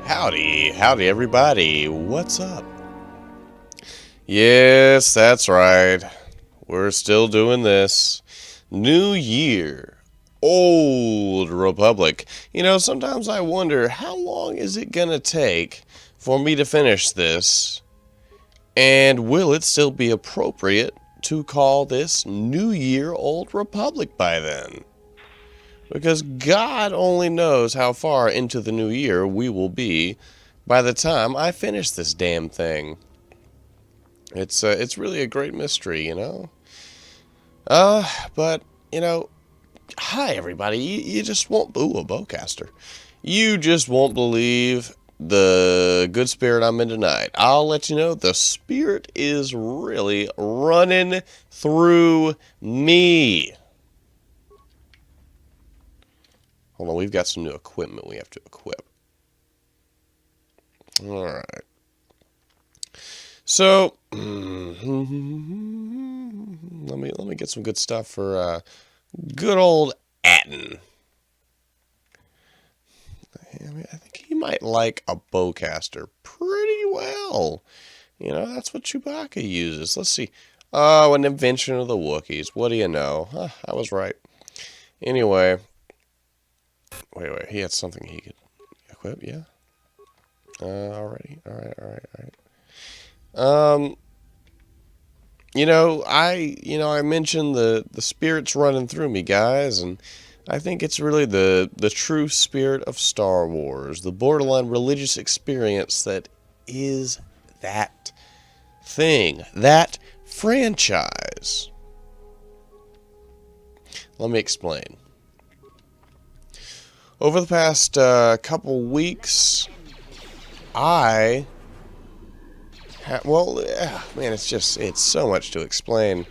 Howdy everybody, what's up? Yes, that's right. We're still doing this. New Year, Old Republic. Sometimes I wonder how long is it gonna take for me to finish this? And will it still be appropriate to call this New Year, Old Republic by then? Because God only knows how far into the new year we will be by the time I finish this damn thing. It's really a great mystery, But hi everybody. You just won't a bowcaster. You just won't believe the good spirit I'm in tonight. I'll let you know the spirit is really running through me. Hold on, we've got some new equipment we have to equip. All right. So, let me get some good stuff for good old Atten. I think he might like a bowcaster pretty well. That's what Chewbacca uses. Let's see. Oh, an invention of the Wookiees. What do you know? I was right. Anyway. Wait. He had something he could equip, yeah? Alrighty. Alright. I mentioned the spirit's running through me, guys, and I think it's really the true spirit of Star Wars, the borderline religious experience that is that thing, that franchise. Let me explain. Over the past couple weeks, man, it's so much to explain.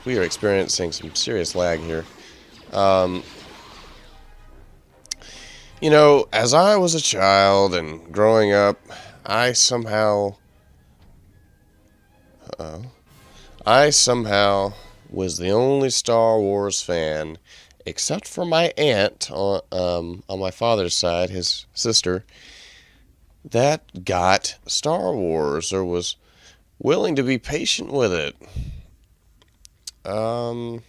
We are experiencing some serious lag here. As I was a child and growing up, I somehow was the only Star Wars fan, except for my aunt on my father's side, his sister, that got Star Wars or was willing to be patient with it. And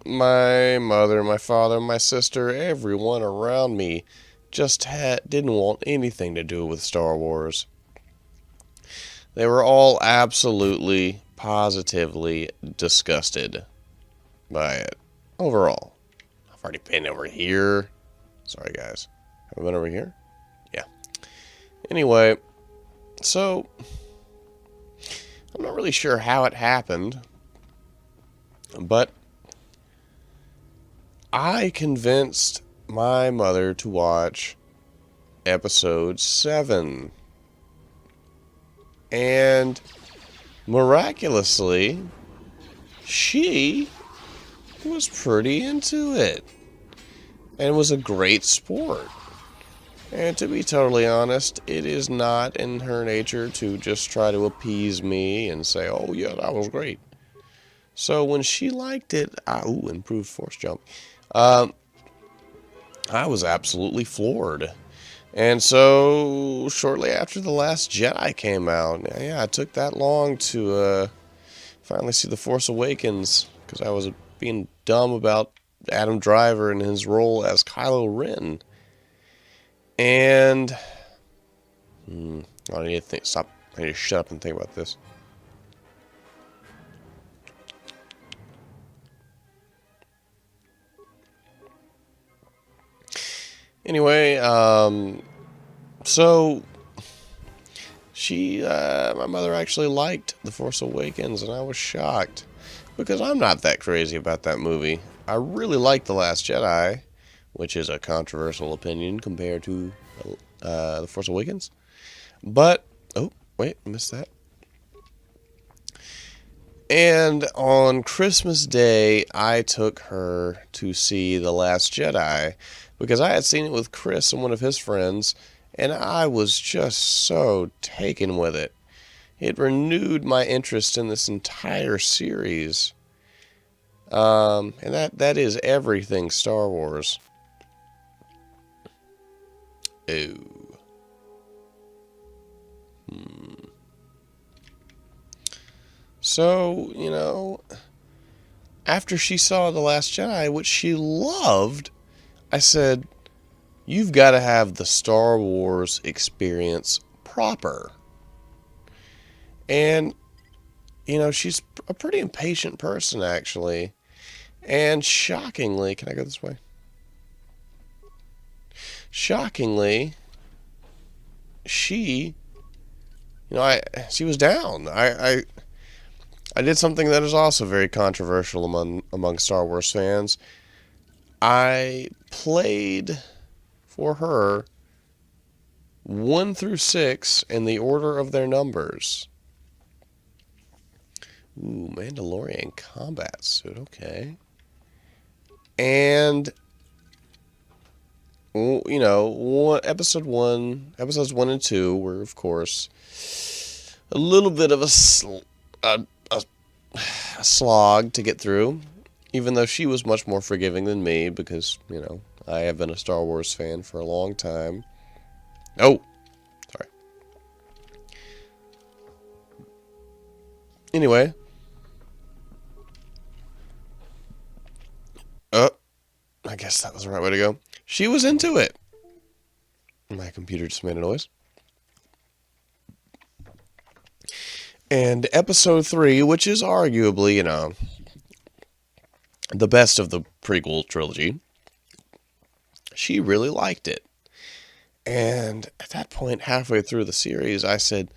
my mother, my father, my sister, everyone around me just didn't want anything to do with Star Wars. They were all absolutely, positively disgusted by it overall. I've already been over here. Sorry, guys. Have I been over here? Yeah. Anyway, so I'm not really sure how it happened, but I convinced my mother to watch episode 7. And miraculously, she was pretty into it and was a great sport. And to be totally honest, it is not in her nature to just try to appease me and say, oh yeah, that was great. So when she liked it, improved force jump, I was absolutely floored. And so shortly after The Last Jedi came out, yeah, it took that long to finally see The Force Awakens, because I was being dumb about Adam Driver and his role as Kylo Ren. And I need to stop. I need to shut up and think about this. Anyway, so my mother actually liked The Force Awakens, and I was shocked because I'm not that crazy about that movie. I really liked The Last Jedi, which is a controversial opinion compared to The Force Awakens. But, oh, wait, missed that. And on Christmas Day, I took her to see The Last Jedi because I had seen it with Chris and one of his friends, and I was just so taken with it. It renewed my interest in this entire series. And that is everything Star Wars. Oh. So, after she saw The Last Jedi, which she loved, I said, you've got to have the Star Wars experience proper. And, she's a pretty impatient person, actually. And shockingly, can I go this way? Shockingly, she was down. I did something that is also very controversial among Star Wars fans. I played for her 1 through 6 in the order of their numbers. Ooh, Mandalorian combat suit, okay. And episodes 1 and 2 were, of course, a little bit of a slog to get through, even though she was much more forgiving than me because, I have been a Star Wars fan for a long time. Oh, sorry. Anyway. I guess that was the right way to go. She was into it. My computer just made a noise. And episode 3, which is arguably, the best of the prequel trilogy, she really liked it. And at that point, halfway through the series, I said,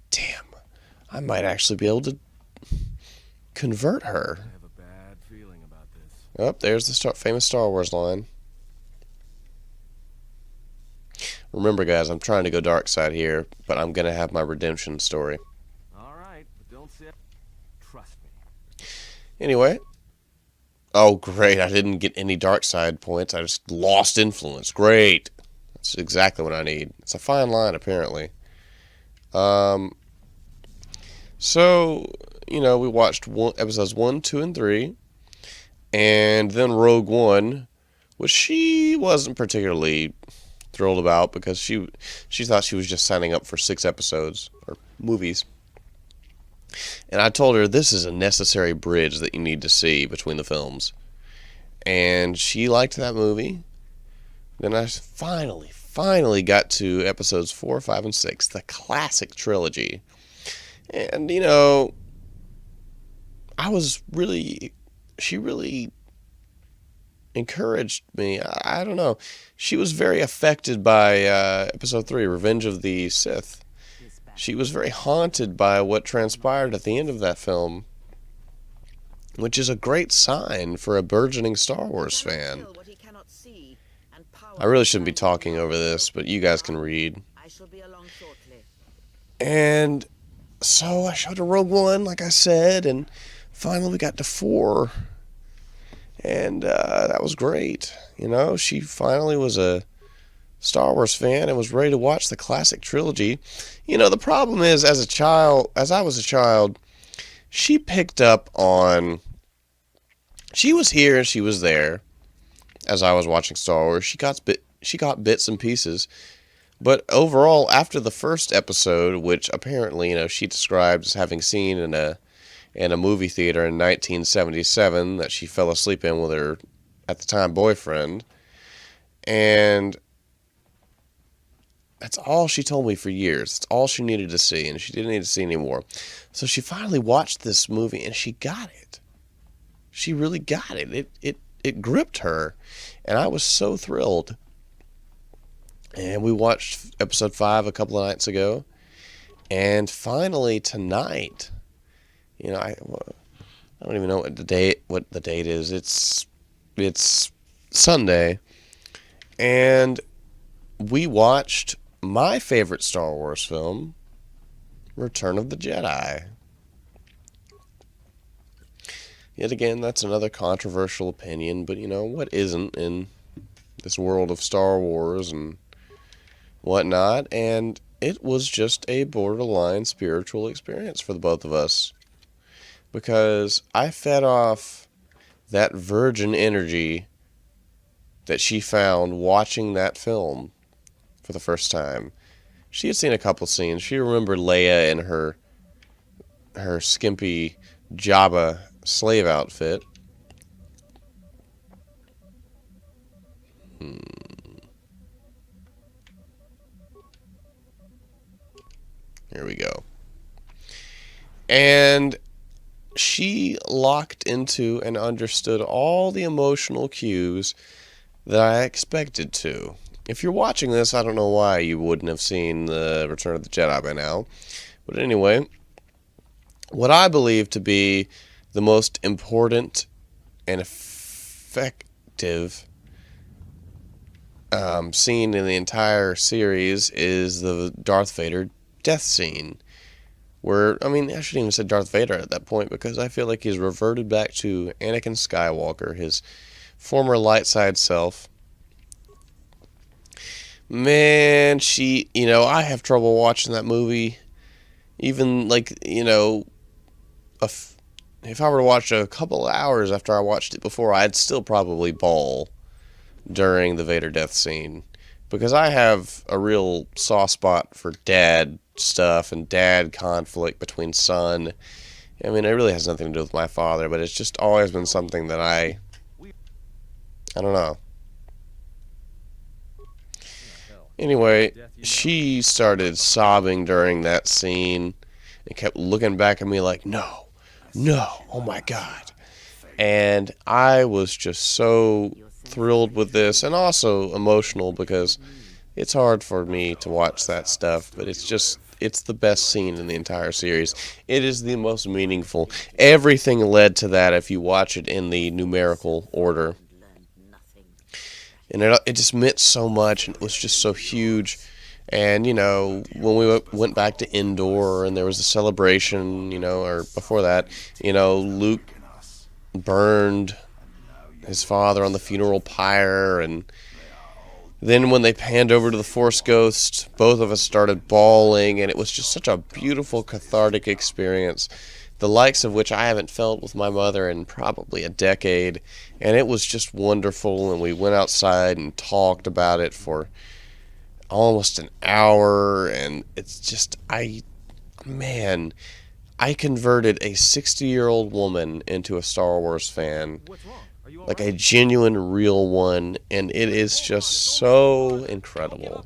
damn, I might actually be able to convert her. I have a bad feeling about this. Oh, there's the famous Star Wars line. Remember, guys, I'm trying to go dark side here, but I'm going to have my redemption story. All right, but don't say... Trust me. Anyway. Oh, great. I didn't get any dark side points. I just lost influence. Great. That's exactly what I need. It's a fine line, apparently. So, we watched episodes 1, 2, and 3. And then Rogue One, which she wasn't particularly thrilled about because she thought she was just signing up for 6 episodes or movies. And I told her this is a necessary bridge that you need to see between the films. And she liked that movie. Then I finally got to episodes 4, 5, and 6, the classic trilogy. And, she really encouraged me. I don't know. She was very affected by episode 3, Revenge of the Sith. She was very haunted by what transpired at the end of that film, which is a great sign for a burgeoning Star Wars fan. I really shouldn't be talking over this, but you guys can read. And so I showed her Rogue One, like I said, and finally we got to 4. And that was great. She finally was a Star Wars fan and was ready to watch the classic trilogy. The problem is, as I was a child, she picked up on... She was here and she was there as I was watching Star Wars. She got bits and pieces. But overall, after the first episode, which apparently, she described as having seen in a movie theater in 1977 that she fell asleep in with her, at the time, boyfriend. And that's all she told me for years. That's all she needed to see, and she didn't need to see anymore. So she finally watched this movie, and she got it. She really got it. It gripped her, and I was so thrilled. And we watched episode 5 a couple of nights ago, and finally tonight, I don't even know what the date is. It's Sunday, and we watched my favorite Star Wars film, Return of the Jedi. Yet again, that's another controversial opinion, but what isn't in this world of Star Wars and whatnot? And it was just a borderline spiritual experience for the both of us. Because I fed off that virgin energy that she found watching that film for the first time. She had seen a couple scenes. She remembered Leia in her skimpy Jabba slave outfit. Here we go. And she locked into and understood all the emotional cues that I expected to. If you're watching this, I don't know why you wouldn't have seen the Return of the Jedi by now. But anyway, what I believe to be the most important and effective scene in the entire series is the Darth Vader death scene. Where, I mean, I shouldn't even say Darth Vader at that point, because I feel like he's reverted back to Anakin Skywalker, his former light side self. Man, I have trouble watching that movie. Even, like, if I were to watch a couple of hours after I watched it before, I'd still probably bawl during the Vader death scene. Because I have a real soft spot for dad stuff and dad conflict between son. I mean, it really has nothing to do with my father, but it's just always been something that I don't know. Anyway, she started sobbing during that scene and kept looking back at me like, no, oh my God. And I was just so thrilled with this, and also emotional, because it's hard for me to watch that stuff, but it's the best scene in the entire series. It is the most meaningful. Everything led to that if you watch it in the numerical order. And it just meant so much, and it was just so huge. And, when we went back to Endor, and there was a celebration, or before that, Luke burned his father on the funeral pyre, and then when they panned over to the Force Ghost, both of us started bawling, and it was just such a beautiful, cathartic experience, the likes of which I haven't felt with my mother in probably a decade, and it was just wonderful. And we went outside and talked about it for almost an hour, and it's just, I converted a 60-year-old woman into a Star Wars fan, like a genuine, real one, and it is just so incredible.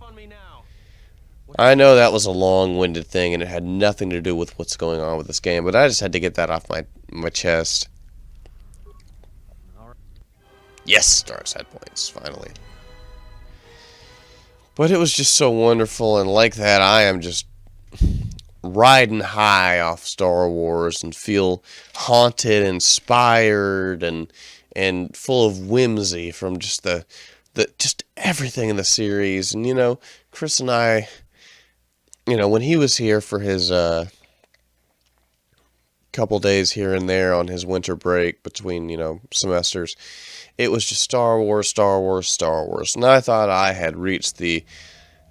I know that was a long-winded thing, and it had nothing to do with what's going on with this game, but I just had to get that off my chest. Yes, Stars had points, finally. But it was just so wonderful, and like that, I am just riding high off Star Wars and feel haunted, inspired, and full of whimsy from just just everything in the series. And Chris and I, when he was here for his couple days here and there on his winter break between semesters, it was just Star Wars, Star Wars, Star Wars. And I thought I had reached the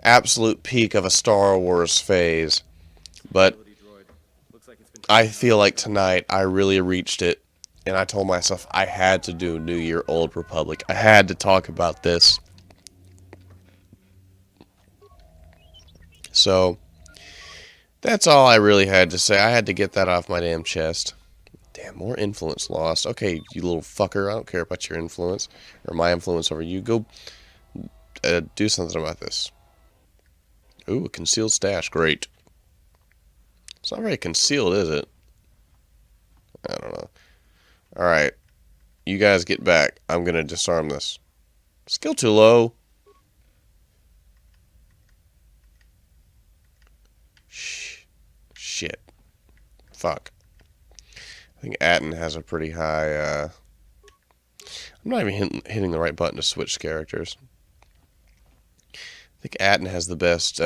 absolute peak of a Star Wars phase, but I feel like tonight I really reached it. And I told myself I had to do New Year Old Republic. I had to talk about this. So, that's all I really had to say. I had to get that off my damn chest. Damn, more influence lost. Okay, you little fucker. I don't care about your influence. Or my influence over you. Go do something about this. Ooh, a concealed stash. Great. It's not very concealed, is it? I don't know. Alright, you guys get back. I'm going to disarm this. Skill too low. Shit. Fuck. I think Atten has a pretty high, I'm not even hitting the right button to switch characters. I think Atten has the best,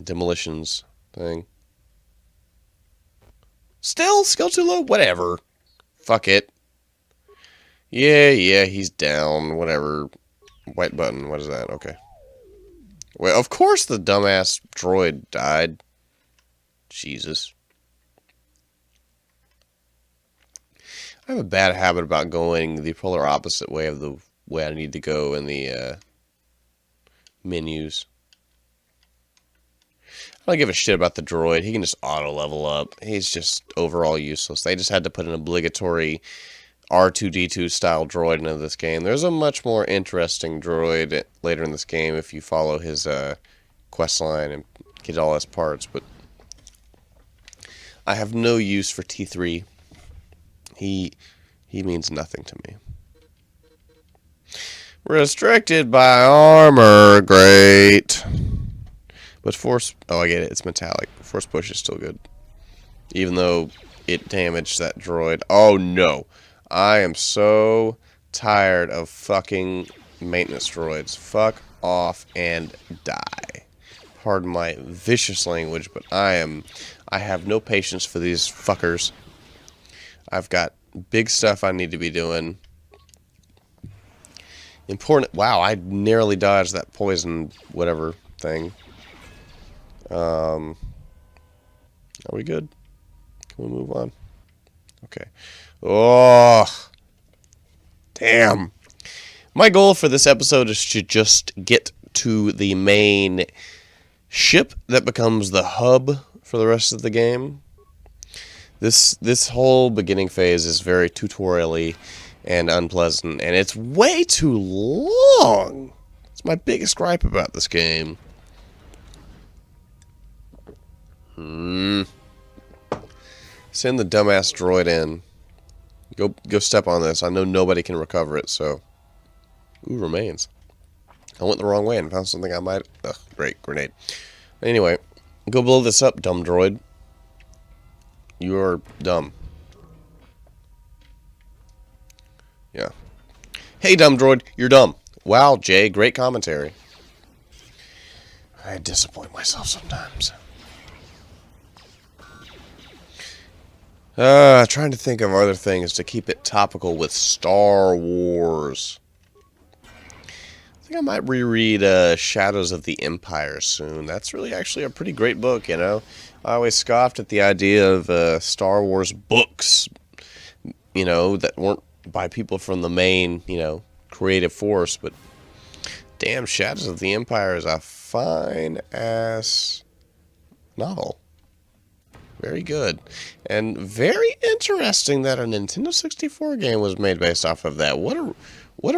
demolitions thing. Still, skill too low? Whatever. Fuck it. Yeah, he's down. Whatever. White button. What is that? Okay. Well, of course the dumbass droid died. Jesus. I have a bad habit about going the polar opposite way of the way I need to go in the menus. I don't give a shit about the droid. He can just auto-level up. He's just overall useless. They just had to put an obligatory R2-D2 style droid into this game. There's a much more interesting droid later in this game if you follow his quest line and get all his parts, but I have no use for T3. He means nothing to me. Restricted by armor, great. But force, oh I get it, it's metallic. Force push is still good. Even though it damaged that droid. Oh no. I am so tired of fucking maintenance droids. Fuck off and die. Pardon my vicious language, but I have no patience for these fuckers. I've got big stuff I need to be doing. Important. Wow, I narrowly dodged that poison whatever thing. Are we good? Can we move on? Okay. Oh, damn. My goal for this episode is to just get to the main ship that becomes the hub for the rest of the game. This whole beginning phase is very tutorial-y and unpleasant, and it's way too long. It's my biggest gripe about this game. Send the dumbass droid in. Go step on this. I know nobody can recover it, so... Ooh, remains. I went the wrong way and found something I might... Ugh, great, grenade. Anyway, go blow this up, dumb droid. You are dumb. Yeah. Hey, dumb droid, you're dumb. Wow, Jay, great commentary. I disappoint myself sometimes. Trying to think of other things to keep it topical with Star Wars. I think I might reread Shadows of the Empire soon. That's really actually a pretty great book, you know. I always scoffed at the idea of Star Wars books, you know, that weren't by people from the main, you know, creative force, but damn, Shadows of the Empire is a fine-ass novel. Very good. And very interesting that a Nintendo 64 game was made based off of that. What a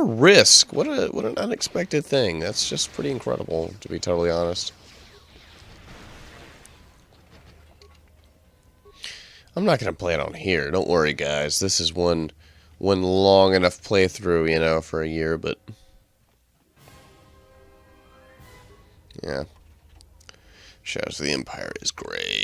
risk. What an unexpected thing. That's just pretty incredible, to be totally honest. I'm not going to play it on here. Don't worry, guys. This is one long enough playthrough, you know, for a year, but... yeah. Shadows of the Empire is great.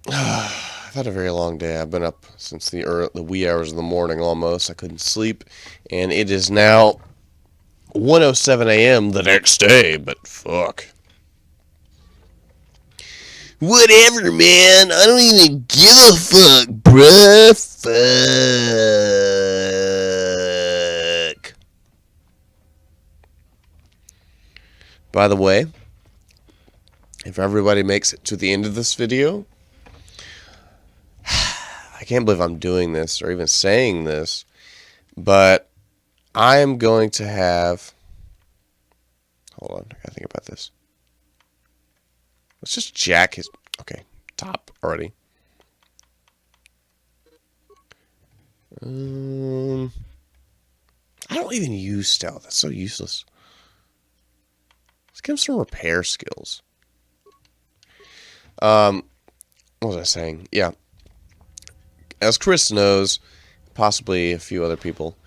I've had a very long day. I've been up since the wee hours of the morning almost. I couldn't sleep. And it is now 1:07 a.m. the next day, but fuck. Whatever, man. I don't even give a fuck, bruh. Fuck. By the way, if everybody makes it to the end of this video, I can't believe I'm doing this or even saying this, but I am going to have... hold on, I gotta think about this. Let's just jack his... okay, top already. I don't even use stealth. That's so useless. Let's give him some repair skills. What was I saying? Yeah. As Chris knows, possibly a few other people,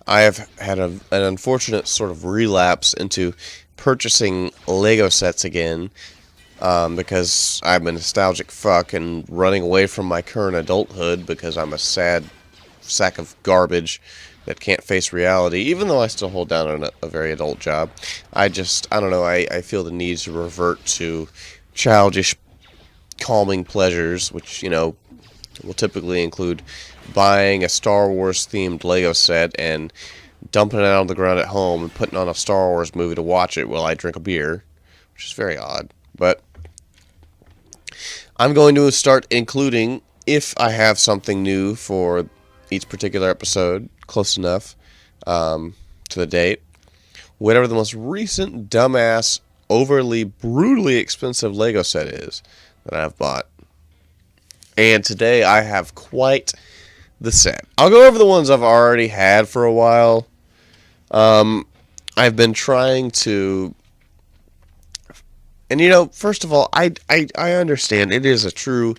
I have had an unfortunate sort of relapse into purchasing Lego sets again, because I'm a nostalgic fuck and running away from my current adulthood because I'm a sad sack of garbage that can't face reality, even though I still hold down on a very adult job. I don't know, I feel the need to revert to childish, calming pleasures, which, you know, will typically include buying a Star Wars themed Lego set and dumping it out on the ground at home and putting on a Star Wars movie to watch it while I drink a beer, which is very odd. But I'm going to start including, if I have something new for each particular episode, close enough to the date, whatever the most recent, dumbass, overly, brutally expensive Lego set is that I've bought. And today I have quite the set. I'll go over the ones I've already had for a while. I've been trying to... And, you know, first of all, I understand it is a true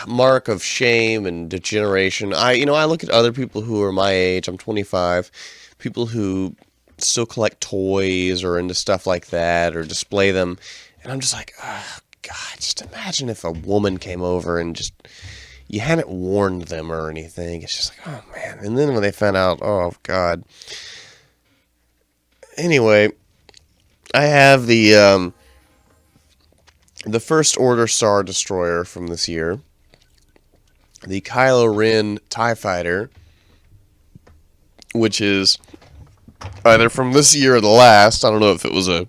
mark of shame and degeneration. I look at other people who are my age, I'm 25, people who still collect toys or into stuff like that or display them, and I'm just like, oh, God, just imagine if a woman came over and just, you hadn't warned them or anything. It's just like, oh, man. And then when they found out, oh, God. Anyway, I have the First Order Star Destroyer from this year, the Kylo Ren TIE Fighter, which is either from this year or the last. I don't know if it was a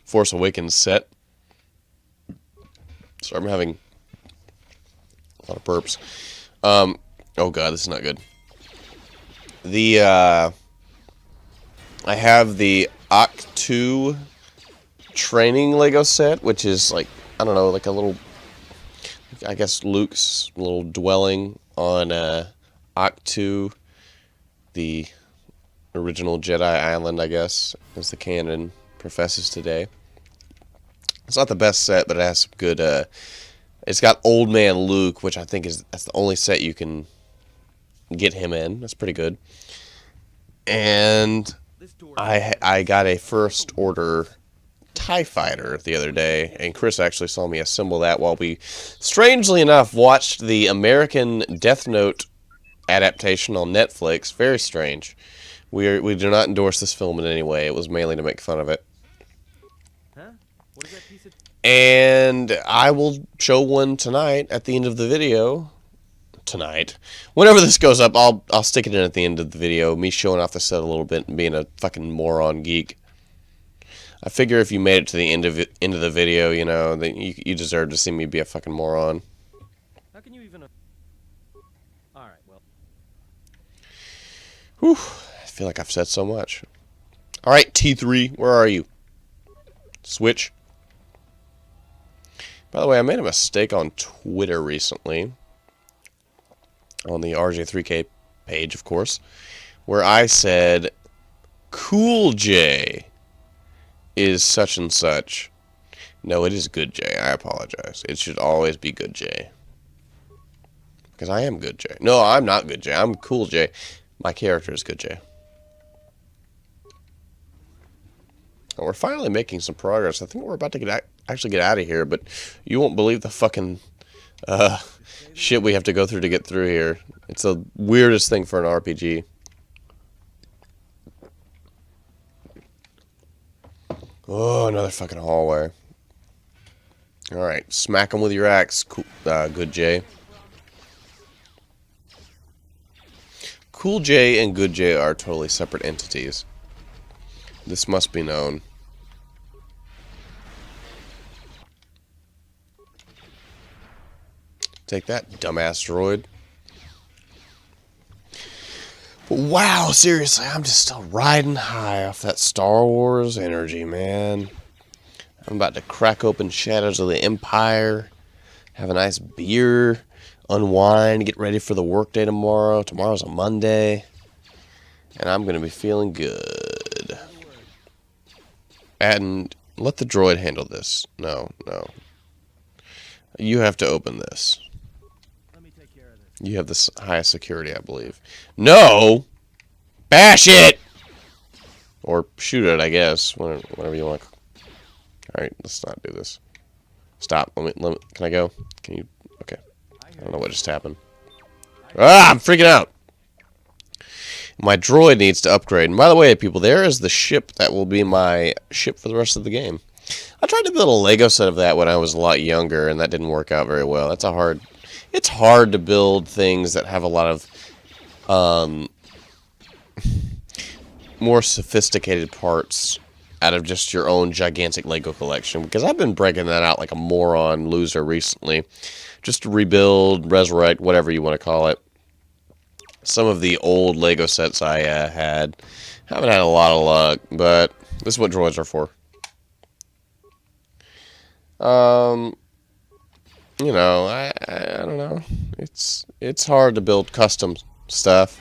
Force Awakens set. Sorry, I'm having a lot of burps. Oh God, this is not good. I have the Ahch-To training Lego set, which is like, I don't know, like a little, I guess Luke's little dwelling on Ahch-To, the original Jedi Island, I guess, as the canon professes today. It's not the best set, but it has some good, it's got Old Man Luke, which I think that's the only set you can get him in. That's pretty good. And I got a First Order TIE Fighter the other day, and Chris actually saw me assemble that while we, strangely enough, watched the American Death Note adaptation on Netflix. Very strange. We do not endorse this film in any way. It was mainly to make fun of it. Huh? What is that piece of... And I will show one tonight at the end of the video. Tonight. Whenever this goes up, I'll stick it in at the end of the video. Me showing off the set a little bit and being a fucking moron geek. I figure if you made it to the end of the video, you know, that you deserve to see me be a fucking moron. How can you even... Alright, well... Whew. I feel like I've said so much. Alright, T3, where are you? Switch. By the way, I made a mistake on Twitter recently. On the RJ3K page, of course. Where I said, Cool J is such and such. No, it is Good J. I apologize. It should always be Good J. Because I am Good J. No, I'm not Good J. I'm Cool J. My character is Good J. And we're finally making some progress. I think we're about to actually get out of here, but you won't believe the fucking shit we have to go through to get through here. It's the weirdest thing for an RPG. Oh, another fucking hallway. Alright, smack them with your axe, Good J. Cool J and Good J are totally separate entities. This must be known. Take that, dumbass droid. But wow, seriously, I'm just still riding high off that Star Wars energy, man. I'm about to crack open Shadows of the Empire, have a nice beer, unwind, get ready for the workday tomorrow. Tomorrow's a Monday, and I'm going to be feeling good. And let the droid handle this. No. You have to open this. You have the highest security, I believe. No! Bash it! Or shoot it, I guess. Whatever you want. Alright, let's not do this. Stop. Let me, can I go? Can you? Okay. I don't know what just happened. Ah! I'm freaking out! My droid needs to upgrade. And by the way, people, there is the ship that will be my ship for the rest of the game. I tried to build a Lego set of that when I was a lot younger, and that didn't work out very well. It's hard to build things that have a lot of more sophisticated parts out of just your own gigantic Lego collection, because I've been breaking that out like a moron loser recently, just to rebuild, resurrect, whatever you want to call it, some of the old Lego sets I had. Haven't had a lot of luck, but this is what droids are for. You know, I don't know. It's hard to build custom stuff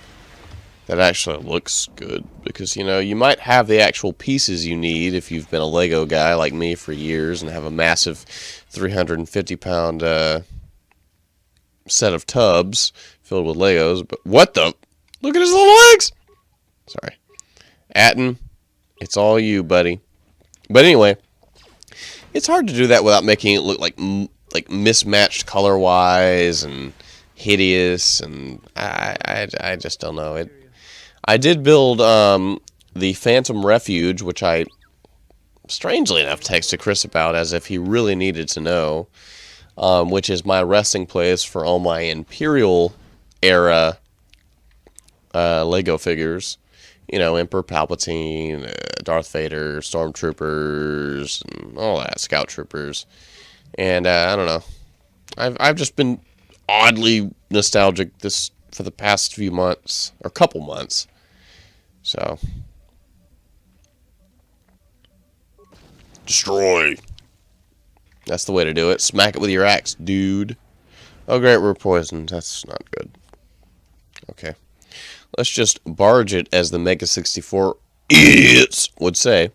that actually looks good, because, you know, you might have the actual pieces you need if you've been a Lego guy like me for years and have a massive 350-pound set of tubs filled with Legos. But what the? Look at his little legs! Sorry. Atten, it's all you, buddy. But anyway, it's hard to do that without making it look like mismatched color-wise and hideous, and I just don't know it. I did build the Phantom Refuge, which I, strangely enough, texted Chris about as if he really needed to know, which is my resting place for all my Imperial era Lego figures. You know, Emperor Palpatine, Darth Vader, Stormtroopers, and all that, Scout Troopers. And I don't know. I've just been oddly nostalgic for the past few months, or couple months. So, destroy. That's the way to do it. Smack it with your axe, dude. Oh great, we're poisoned. That's not good. Okay. Let's just barge it, as the Mega 64 idiots would say.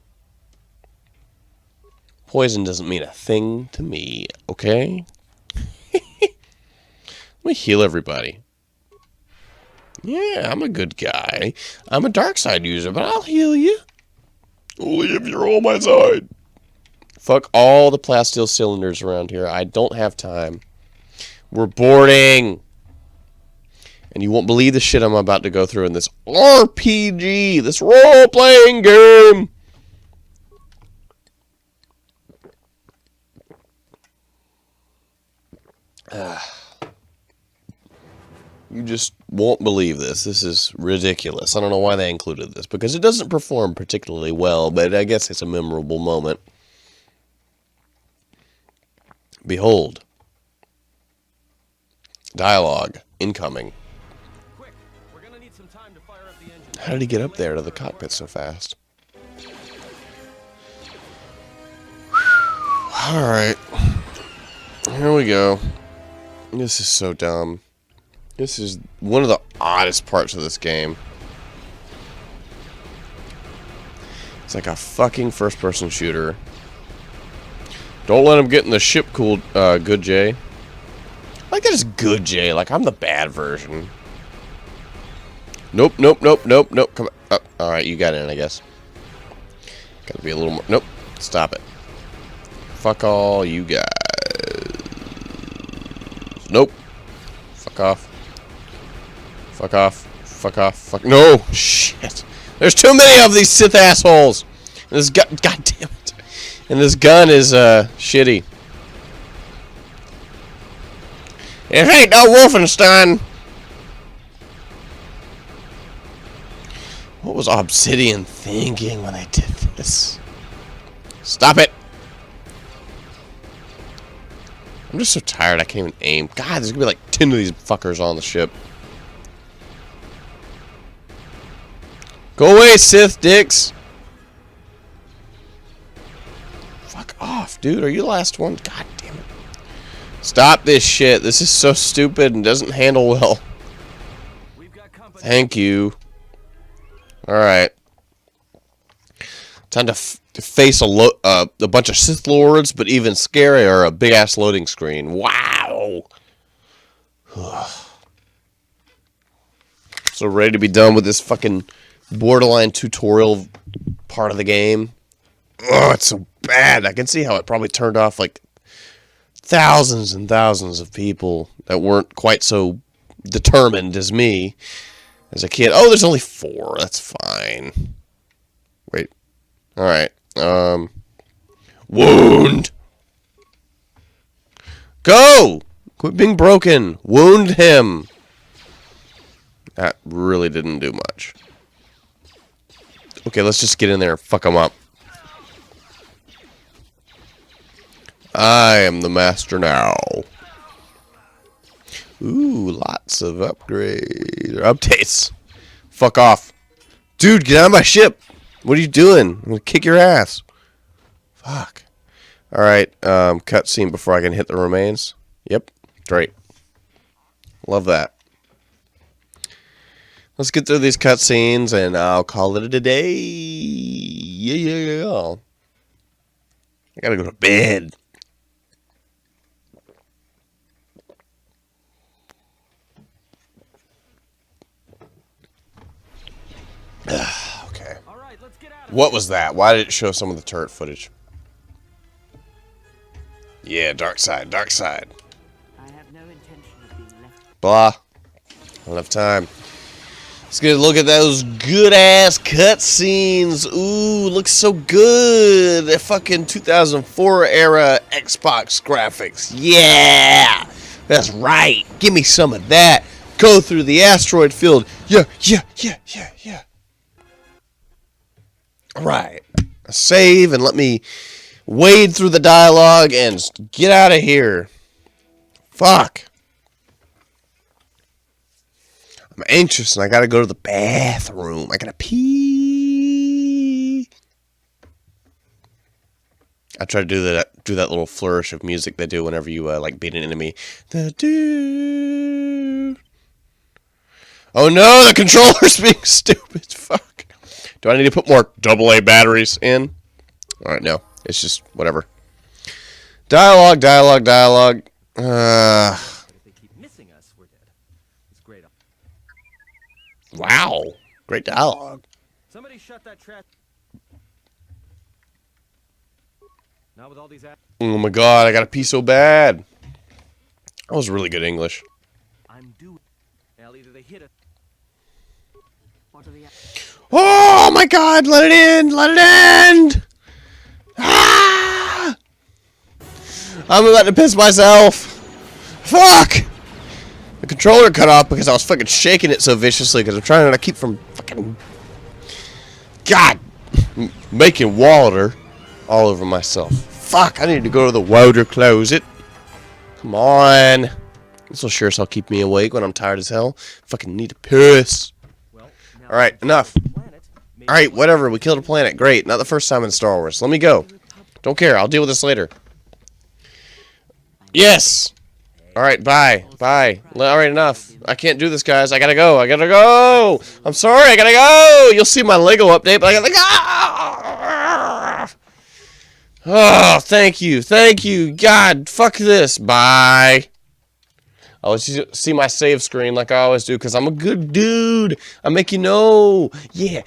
Poison doesn't mean a thing to me, okay? Let me heal everybody. Yeah, I'm a good guy. I'm a dark side user, but I'll heal you. Only if you're on my side. Fuck all the plasteel cylinders around here. I don't have time. We're boarding. And you won't believe the shit I'm about to go through in this RPG, this role-playing game. You just won't believe this. This is ridiculous. I don't know why they included this, because it doesn't perform particularly well, but I guess it's a memorable moment. Behold. Dialogue. Incoming. Quick, we're gonna need some time to fire up the engine. How did he get up there to the cockpit so fast? Alright. Here we go. This is so dumb. This is one of the oddest parts of this game. It's like a fucking first-person shooter. Don't let him get in the ship, cool, Good Jay. I like that it's Good Jay, like I'm the bad version. Nope, nope, nope, nope, nope. Come on. Oh, alright, you got in, I guess. Gotta be a little more. Nope. Stop it. Fuck all you guys. Nope. Fuck off. Fuck off. Fuck off. Fuck. No! Shit. There's too many of these Sith assholes! And this gun. God damn it. And this gun is, shitty. It ain't no Wolfenstein! What was Obsidian thinking when they did this? Stop it! I'm just so tired I can't even aim. God, there's gonna be like 10 of these fuckers on the ship. Go away, Sith dicks! Fuck off, dude. Are you the last one? God damn it. Stop this shit. This is so stupid and doesn't handle well. Thank you. Alright. Time to face a bunch of Sith Lords, but even scarier, a big-ass loading screen. Wow! So ready to be done with this fucking borderline tutorial part of the game. Oh, it's so bad. I can see how it probably turned off like thousands and thousands of people that weren't quite so determined as me as a kid. Oh, there's only 4. That's fine. Wait. Alright. Wound! Go! Quit being broken. Wound him. That really didn't do much. Okay, let's just get in there and fuck him up. I am the master now. Ooh, lots of upgrades or updates. Fuck off. Dude, get out of my ship. What are you doing? I'm gonna kick your ass. Fuck. Alright, cutscene before I can hit the remains. Yep, great. Love that. Let's get through these cutscenes and I'll call it a day. Yeah. I gotta go to bed. Okay. All right, let's get out of What was that? Why did it show some of the turret footage? Yeah, dark side, dark side. I have no intention of being left. Blah. I don't have time. Let's get a look at those good-ass cutscenes. Ooh, looks so good. The fucking 2004 era Xbox graphics. Yeah! That's right. Give me some of that. Go through the asteroid field. Yeah. Alright. Save and let me wade through the dialogue and get out of here. Fuck. I'm anxious and I gotta go to the bathroom. I gotta pee. I try to do that little flourish of music they do whenever you like beat an enemy. The dude. Oh no, the controller's being stupid. Fuck. Do I need to put more AA batteries in? Alright, no. It's just whatever. Dialogue. If they keep missing us, we're dead. It's great. Wow. Great dialogue. Somebody shut that trash. Not with all these. Oh my god, I gotta pee so bad. That was really good English. I'm doing. Now either they hit us. What are the... Oh my god, let it in! Let it end! Ah! I'm about to piss myself. Fuck! The controller cut off because I was fucking shaking it so viciously because I'm trying to keep from fucking... God! Making water all over myself. Fuck, I need to go to the water closet. Come on. This will sure as hell keep me awake when I'm tired as hell. Fucking need to piss. Well, now Alright, enough. planet. Alright, whatever. We killed a planet. Great. Not the first time in Star Wars. Let me go. Don't care. I'll deal with this later. Yes! Alright, bye. Bye. Alright, enough. I can't do this, guys. I gotta go. I gotta go! I'm sorry. I gotta go! You'll see my Lego update, but I gotta go! Oh, thank you. Thank you. God, fuck this. Bye. I'll let you see my save screen like I always do, because I'm a good dude. I make you know. Yeah.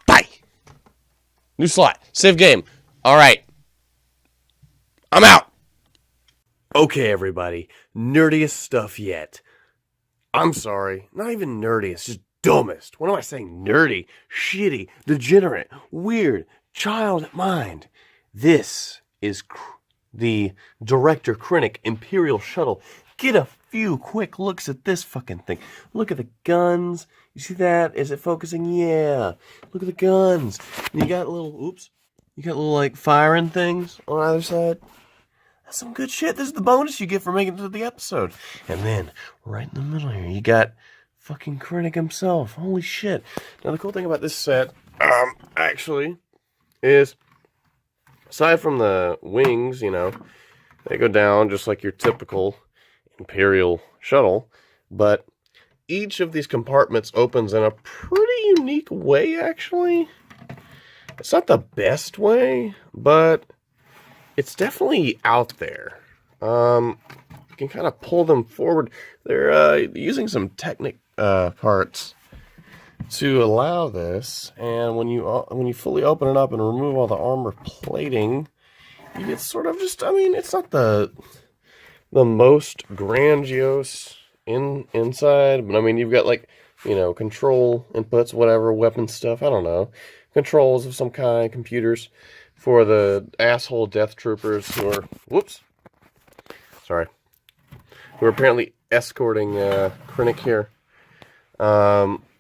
Bye. New slot. Save game. All right. I'm out. Okay, everybody. Nerdiest stuff yet. I'm sorry. Not even nerdy. It's just dumbest. What am I saying? Nerdy, shitty, degenerate, weird, child mind. This is the Director Krennic Imperial Shuttle. Get a few quick looks at this fucking thing. Look at the guns. You see that? Is it focusing? Yeah. Look at the guns. And you got little, oops. You got little, like, firing things on either side. That's some good shit. This is the bonus you get for making it to the episode. And then, right in the middle here, you got fucking Krennic himself. Holy shit. Now, the cool thing about this set, actually, is aside from the wings, you know, they go down just like your typical Imperial shuttle, but each of these compartments opens in a pretty unique way, actually. It's not the best way, but it's definitely out there. You can kind of pull them forward. They're using some Technic parts to allow this, and when you fully open it up and remove all the armor plating, you get sort of just, I mean, it's not the most grandiose inside, but I mean, you've got, like, you know, control inputs, whatever, weapon stuff, I don't know, controls of some kind, computers for the asshole death troopers who are, whoops, sorry, who are apparently escorting Krennic here.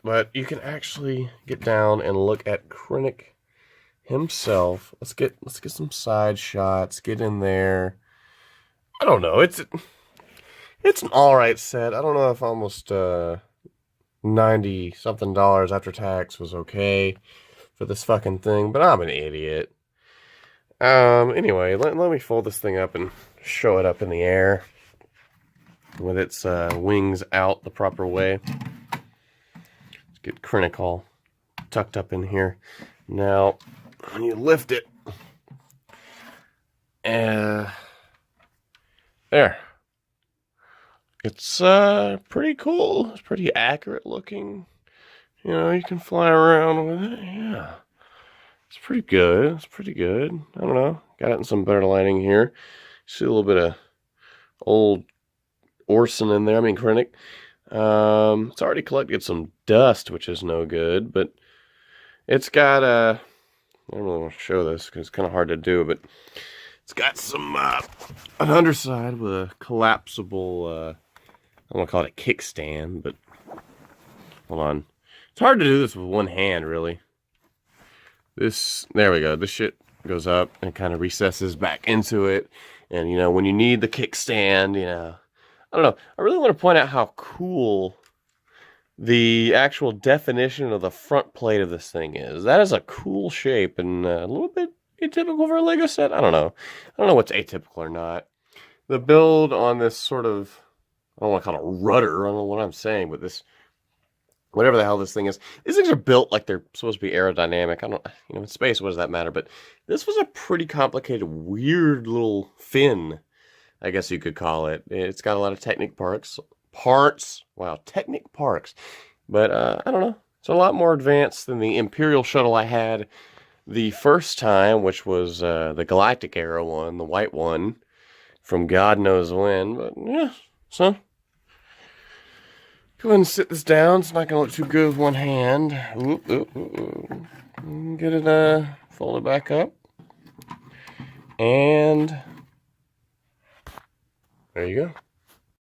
But you can actually get down and look at Krennic himself. Let's get some side shots. Get in there. I don't know. It's an all right set. I don't know if almost $90 something after tax was okay for this fucking thing, but I'm an idiot. Anyway, let me fold this thing up and show it up in the air with its wings out the proper way. Let's get Krennic all tucked up in here. Now, when you lift it, there. It's pretty cool. It's pretty accurate looking. You know, you can fly around with it. Yeah. It's pretty good. It's pretty good. I don't know. Got it in some better lighting here. See a little bit of old Orson in there. I mean, Krennic. It's already collected some dust, which is no good. But it's got I don't really want to show this because it's kind of hard to do. But it's got some an underside with a collapsible. I don't want to call it a kickstand, but hold on. It's hard to do this with one hand, really. There we go. This shit goes up and kind of recesses back into it. And, you know, when you need the kickstand, you know, I don't know. I really want to point out how cool the actual definition of the front plate of this thing is. That is a cool shape and a little bit atypical for a Lego set. I don't know. I don't know what's atypical or not. The build on this sort of, I don't want to call it a rudder. I don't know what I'm saying, but this, whatever the hell this thing is, these things are built like they're supposed to be aerodynamic. I don't, you know, in space, what does that matter? But this was a pretty complicated, weird little fin, I guess you could call it. It's got a lot of Technic parts. Wow, Technic parts. But I don't know. It's a lot more advanced than the Imperial shuttle I had the first time, which was the Galactic Era one, the white one, from God knows when. But yeah, so go ahead and sit this down. It's not going to look too good with one hand. Get it folded back up. And there you go.